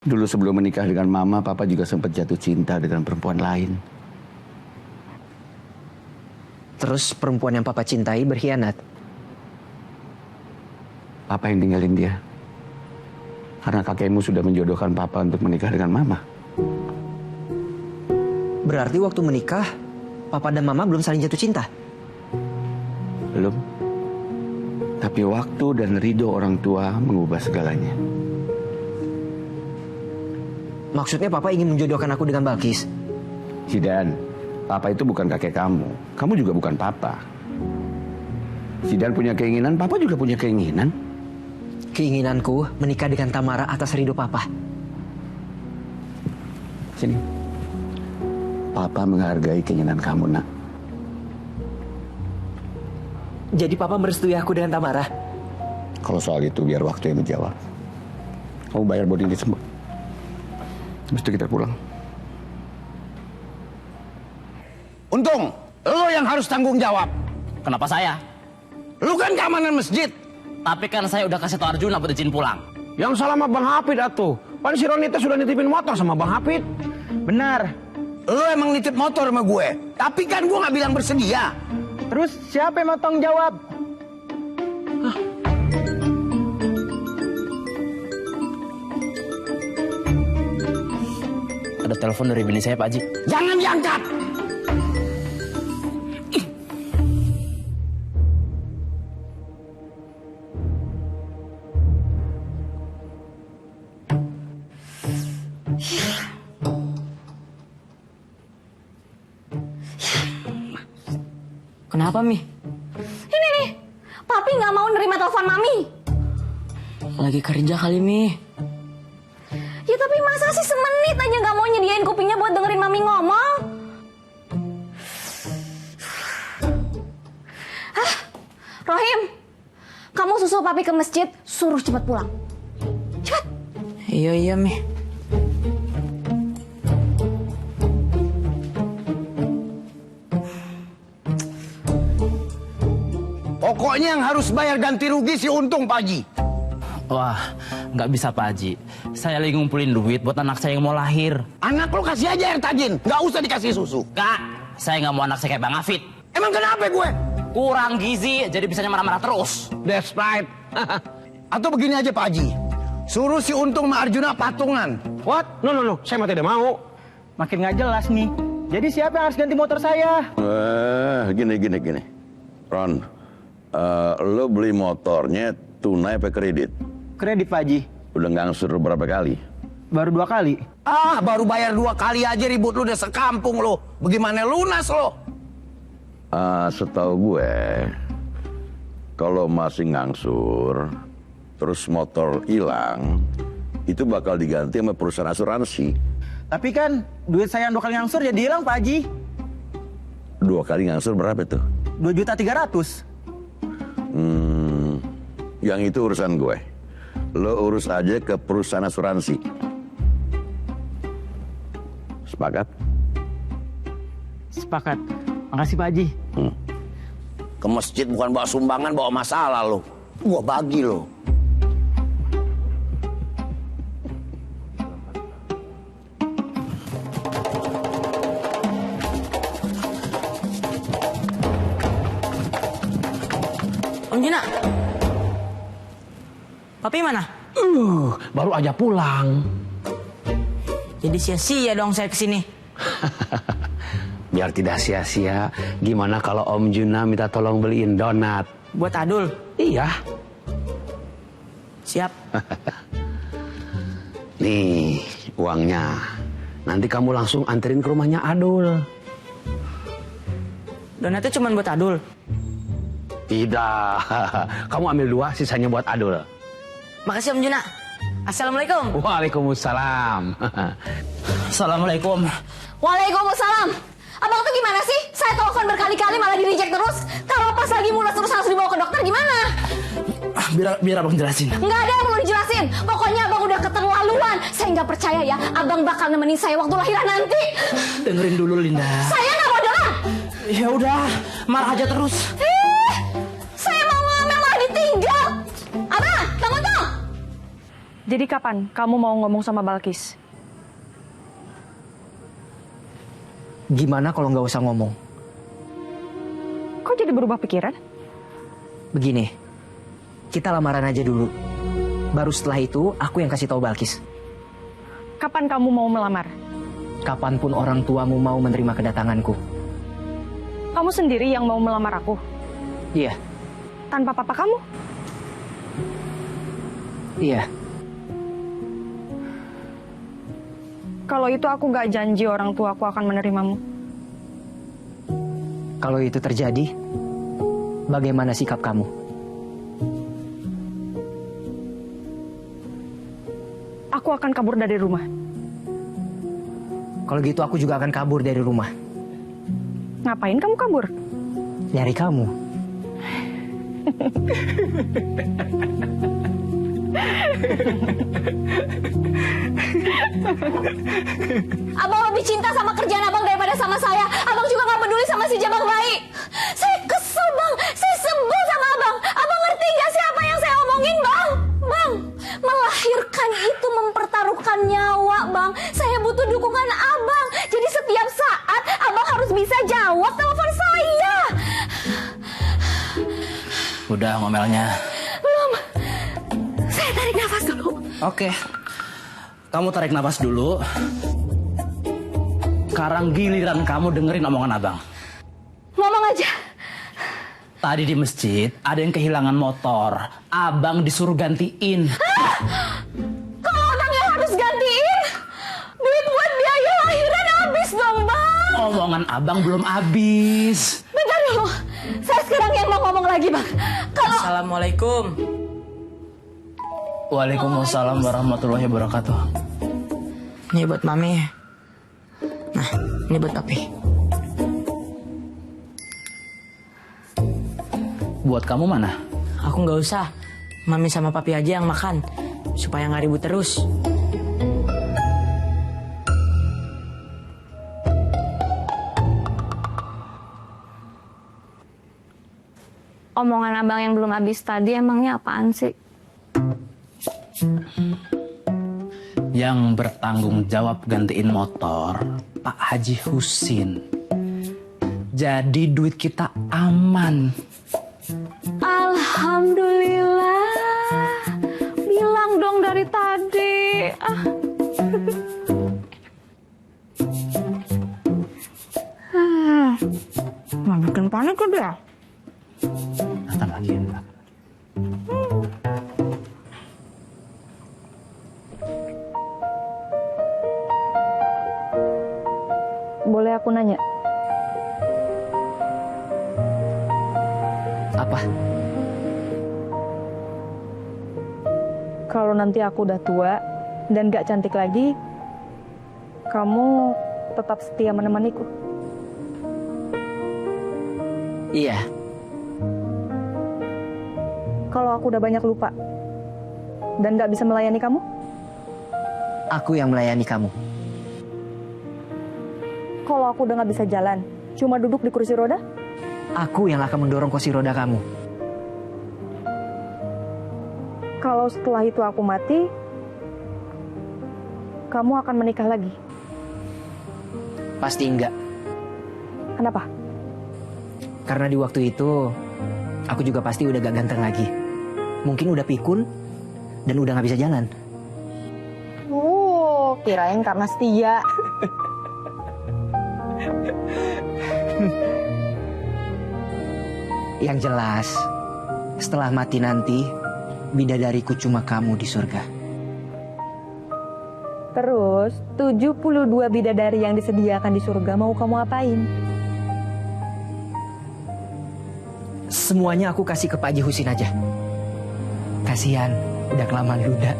Dulu sebelum menikah dengan Mama, Papa juga sempat jatuh cinta dengan perempuan lain. Terus perempuan yang Papa cintai berkhianat? Papa yang tinggalin dia. Karena kakekmu sudah menjodohkan Papa untuk menikah dengan Mama. Berarti waktu menikah, Papa dan Mama belum saling jatuh cinta? Belum. Tapi waktu dan ridho orang tua mengubah segalanya. Maksudnya Papa ingin menjodohkan aku dengan Balkis? Zidan, Papa itu bukan kakek kamu. Kamu juga bukan Papa. Zidan punya keinginan, Papa juga punya keinginan. Keinginanku menikah dengan Tamara atas ridho Papa. Sini. Papa menghargai keinginan kamu, nak. Jadi Papa merestui aku dengan Tamara? Kalau soal itu biar waktu yang menjawab. Kamu bayar buat ini semua. Habis itu kita pulang. Untung, lo yang harus tanggung jawab. Kenapa saya? Lo kan keamanan masjid. Tapi kan saya udah kasih tau Arjuna buat izin pulang. Yang salah sama Bang Hafid atuh. Pan si Ronita sudah nitipin motor sama Bang Hafid. Benar. Lo emang nitip motor sama gue. Tapi kan gue gak bilang bersedia. Terus siapa yang mau tanggung jawab? Ada telepon dari bini saya, Pak Haji. Jangan diangkat. Kenapa, Mi? Ini nih, Papi nggak mau nerima telepon Mami. Lagi kerja kali, Mi. Ya tapi masa sih semenit aja nggak mau nyediain kupingnya buat dengerin Mami ngomong? Hah, Rohim, kamu susul Papi ke masjid, suruh cepat pulang. Cepat. Iya, Mi. Pokoknya yang harus bayar ganti rugi si Untung, Pak Haji. Wah, nggak bisa, Pak Haji. Saya lagi ngumpulin duit buat anak saya yang mau lahir. Anak lo kasih aja air tajin. Gak usah dikasih susu. Kak, saya nggak mau anak saya kayak Bang Hafid. Emang kenapa gue? Kurang gizi, jadi bisanya marah-marah terus. That's right. Atau begini aja Pak Haji. Suruh si Untung sama Arjuna patungan. What? No. Saya mah tidak mau. Makin nggak jelas nih. Jadi siapa yang harus ganti motor saya? Gini. Ron, lo beli motornya tunai apa kredit? Kredit, Pak Haji. Udah ngangsur berapa kali? Baru 2 kali. Baru bayar 2 kali aja ribut lu udah sekampung lo. Bagaimana lunas lo? Setahu gue, kalau masih ngangsur, terus motor hilang, itu bakal diganti sama perusahaan asuransi. Tapi kan duit saya yang 2 kali ngangsur jadi hilang, Pak Haji. 2 kali ngangsur berapa itu? 2.300.000. Yang itu urusan gue. Lo urus aja ke perusahaan asuransi. Sepakat? Sepakat. Makasih, Pak Haji. Ke masjid bukan bawa sumbangan, bawa masalah lo. Gua bagi lo. Om Juna. Papi mana? Baru aja pulang. Jadi sia-sia dong saya kesini. Biar tidak sia-sia, gimana kalau Om Juna minta tolong beliin donat? Buat Adul. Iya. Siap. Nih, uangnya. Nanti kamu langsung anterin ke rumahnya Adul. Donatnya cuma buat Adul. Tidak. Kamu ambil 2, sisanya buat Adul. Makasih Om Juna. Assalamualaikum. Waalaikumsalam. Assalamualaikum. Waalaikumsalam. Abang tuh gimana sih? Saya telepon berkali-kali malah di-reject terus. Kalau pas lagi mulas terus harus dibawa ke dokter gimana? Biar abang jelasin. Nggak ada yang perlu dijelasin. Pokoknya abang udah keterlaluan. Saya nggak percaya ya, abang bakal nemenin saya waktu lahiran nanti. Dengerin dulu Linda. Saya nggak mau dengar. Ya udah, marah aja terus. Saya mau ngamel malah ditinggal. Abang, bangun dong. Jadi kapan kamu mau ngomong sama Balkis? Gimana kalau nggak usah ngomong? Kok jadi berubah pikiran? Begini, kita lamaran aja dulu. Baru setelah itu, aku yang kasih tahu Balkis. Kapan kamu mau melamar? Kapanpun orang tuamu mau menerima kedatanganku. Kamu sendiri yang mau melamar aku? Iya, Tanpa papa kamu? iya. Kalau itu aku gak janji orang tua aku akan menerimamu. Kalau itu terjadi, bagaimana sikap kamu? Aku akan kabur dari rumah. Kalau gitu aku juga akan kabur dari rumah. Ngapain kamu kabur? Nyari kamu. Abang lebih cinta sama kerjaan abang daripada sama saya. Abang juga gak peduli sama si jabang bayi. Saya kesel bang, saya sebel sama abang. Abang ngerti gak sih apa yang saya omongin bang? Bang, melahirkan itu mempertaruhkan nyawa bang. Saya butuh dukungan abang. Jadi setiap saat abang harus bisa jawab telepon saya. Udah ngomelnya. Belum. Saya tarik nafas dulu. Oke. Kamu tarik nafas dulu. Sekarang giliran kamu dengerin omongan abang. Ngomong aja. Tadi di masjid ada yang kehilangan motor. Abang disuruh gantiin. Kalau abang yang harus gantiin, duit buat biaya lahiran habis dong bang. Omongan abang belum habis. Bentar dulu. Saya sekarang yang mau ngomong lagi bang. Kalau Assalamualaikum. Waalaikumsalam warahmatullahi wabarakatuh. Ini buat Mami. Nah, ini buat Papi. Buat kamu mana? Aku nggak usah. Mami sama Papi aja yang makan. Supaya nggak ribut terus. omongan abang yang belum habis tadi emangnya apaan sih? Yang bertanggung jawab gantiin motor Pak Haji Husin. Jadi duit kita aman. Alhamdulillah. Bilang dong dari tadi. Nggak bikin panik kan dia? Datang lagi ya. Boleh aku nanya? Apa? Kalau nanti aku udah tua dan gak cantik lagi, kamu tetap setia menemaniku? Iya. Kalau aku udah banyak lupa dan gak bisa melayani kamu? Aku yang melayani kamu. Kalau aku udah gak bisa jalan, cuma duduk di kursi roda? Aku yang akan mendorong kursi roda kamu. Kalau setelah itu aku mati, kamu akan menikah lagi? Pasti enggak. Kenapa? Karena di waktu itu, aku juga pasti udah gak ganteng lagi. Mungkin udah pikun, dan udah gak bisa jalan. Kirain karena setia. Yang jelas, setelah mati nanti, bidadariku cuma kamu di surga. Terus, 72 bidadari yang disediakan di surga mau kamu apain? Semuanya aku kasih ke Pak Haji Husin aja. Kasihan, udah kelamaan duda.